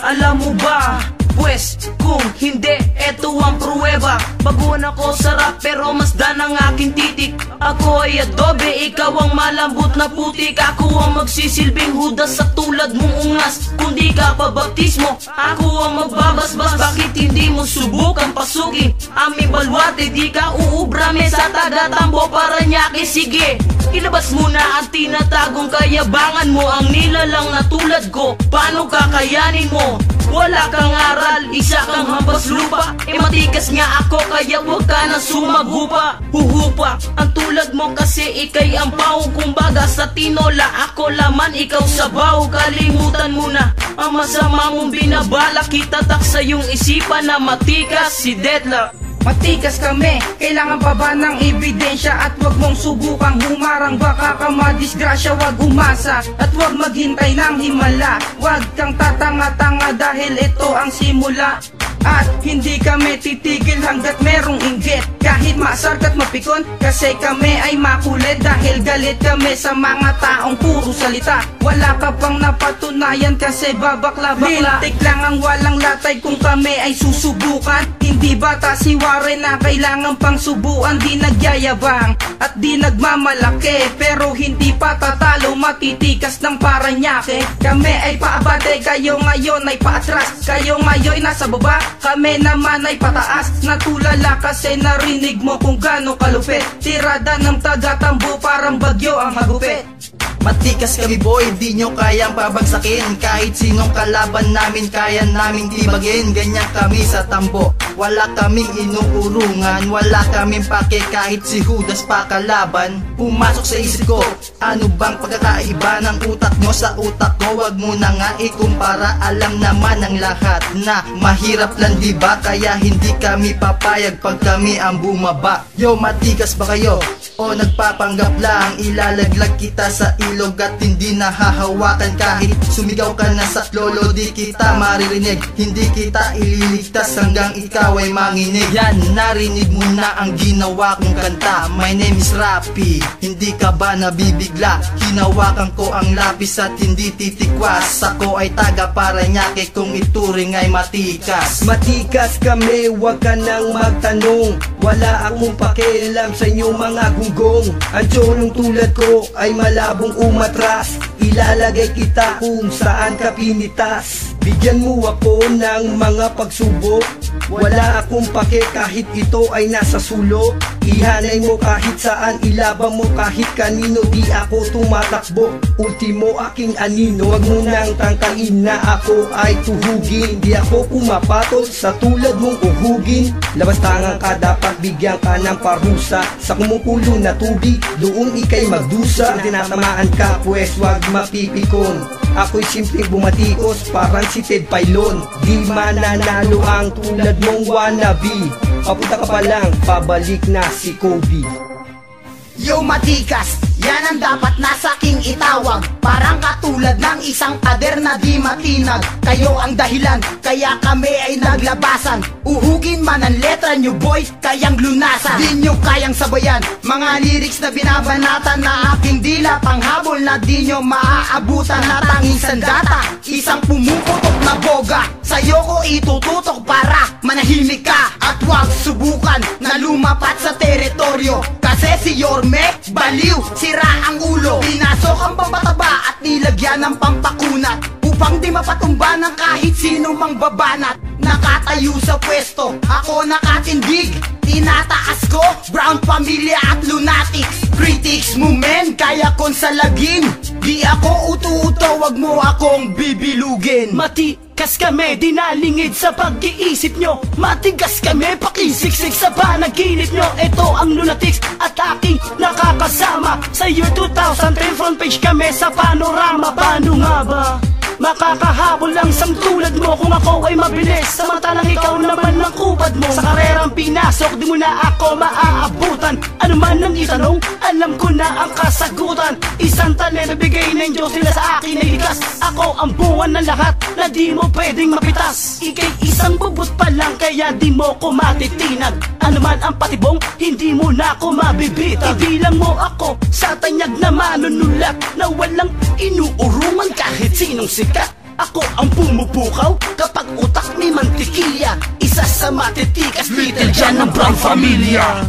Alam mo ba? Pwes kung hindi, eto ang pruweba. Baguhan ako sa rap pero mas dan ang aking titik. Ako ay adobe, ikaw ang malambot na putik. Ako ang magsisilbing hudas sa tulad mong ungas. Kung di ka pa baptismo, ako ang magbabasbas. Bakit hindi mo subukan pasukin aming balwate? Di ka uubrame sa taga-Tambo Paranaque. Sige, ilabas mo na ang tinatagong kayabangan mo. Ang nilalang na tulad ko, paano kakayanin mo? Wala kang aral, isa kang hampas lupa. Matikas nga ako kaya wag ka na sumagupa. Huhupa, ang tulad mo kasi ikay ang pao. Kumbaga sa tinola, ako laman, ikaw sabaw. Kalimutan mo na ang masama mong binabala. Kitatak sa iyong isipan na matikas si Deadlock. Matikas kami, kailangan pa ba ng ebidensya? At wag mong subukang humarang, baka ka madisgrasya. Wag umasa at wag maghintay ng himala. Wag kang tatanga-tanga dahil ito ang simula. At hindi kami titigil hanggat merong inggit. Kahit masark at mapikon, kasi kami ay makulit. Dahil galit kami sa mga taong puro salita. Wala ka pang napatunayan kasi babakla-bakla. Lintik lang ang walang latay kung kami ay susubukan. Hindi bata si Warren na kailangan pang subuan. Di nagyayabang at di nagmamalaki, pero hindi pa tatalo, matitikas ng Paranaque. Kami ay paabate, kayo ngayon ay paatras. Kayo ngayon nasa baba, kami naman ay pataas. Natulala kasi narinig mo kung gaano kalupit. Tirada ng taga-Tambo parang bagyo ang hagupit. Matikas kami boy, di nyo kayang pabagsakin. Kahit sinong kalaban namin, kaya naming tibagin. Ganyan kami sa Tambo, wala kaming inuurungan. Wala kaming pake kahit si Judas pa kalaban. Pumasok sa isip ko, ano bang pagkakaiba ng utak nyo sa utak ko? Wag mo na nga ikumpara, alam naman ng lahat na mahirap lang diba? Kaya hindi kami papayag pag kami ang bumaba. Yo, matikas ba kayo? O nagpapanggap lang, ilalaglag kita sa ilog at hindi nahahawakan. Kahit sumigaw ka na sa lolo, di kita maririnig. Hindi kita ililigtas hanggang ikaw ay manginig. Yan, narinig mo na ang ginawa kong kanta. My name is Rapi, hindi ka ba nabibigla? Hinawakan ko ang lapis at hindi titikwas. Ako ay taga Paranaque kung ituring ay matikas. Matikas kami, wag ka nang magtanong. Wala akong pakialam sa inyong mga gunggong. Ang tsolong tulad ko ay malabong umatras. Ilalagay kita kung saan ka pinitas. Bigyan mo ako ng mga pagsubok. Wala akong pake kahit ito ay nasa sulok. Ihanay mo kahit saan, ilaban mo kahit kanino. Di ako tumatakbo, ultimo aking anino. Wag mo nang tangkain na ako ay tuhugin. Di ako pumapatol sa tulad mong uhugin. Labas tangang ka, dapat bigyan ka ng parusa. Sa kumukulo na tubig, doon ikay magdusa. Kung tinatamaan ka, pwes wag mapipikon. Ako'y simpleng bumatikos, parang si Ted Pailon. Di mananalo ang tulad mong wannabe. Papunta ka pa lang, pabalik na si Kobe. Yo matikas, yan ang dapat nasa aking itawag. Parang katulad ng isang pader na di matinag. Kayo ang dahilan, kaya kami ay naglabasan. Uhugin man ang letra nyo boy, kayang lunasan. Di nyo kayang sabayan, mga lyrics na binabanatan na aking dila. Panghabol na di nyo maaabutan na tanging sandata. Isang pumuputok na boga, sa'yo ko itututok para manahimik ka. At wag subukan na lumapat sa teritoryo, kasi si Yorme, baliw, sira ang ulo. Pinasok ang pampataba at nilagyan ng pampakunat, upang di mapatumba ng kahit sino mang babanat. Nakatayo sa pwesto, ako nakatindig. Tinataas ko, Brown Pamilya at Lunatics. Critics mo men, kaya kong salagin. Di ako uto-uto, wag mo akong bibilugin. Matikas kami, di nalingid sa pag-iisip nyo. Matigas kami, pakisiksik sa panaginip nyo. Ito ang Lunatics at aking nakakasama. Sa year 2010, front page kami sa panorama. Paano nga ba makakahabol lang sa tulad mo kung ako ay mabilis? Samantalang ikaw naman ang kupad mo. Sa karerang pinasok, di mo na ako maaabutan. Ano man ang itanong, alam ko na ang kasagutan. Isang talento bigay ng Diyos nila sa akin ay likas. Ako ang buwan ng lahat na di mo pwedeng mapitas. Ika'y isang bubot pa lang kaya di mo ko matitinag. Ano man ang patibong, hindi mo na ako mabibita. Ibilang mo ako sa tanyag na manunulat, na walang inuurungan kahit sinong sikat. Ako ang pumupukaw kapag utak may mantikilya. Isa sa matitikas, little dyan ng Brown Familia.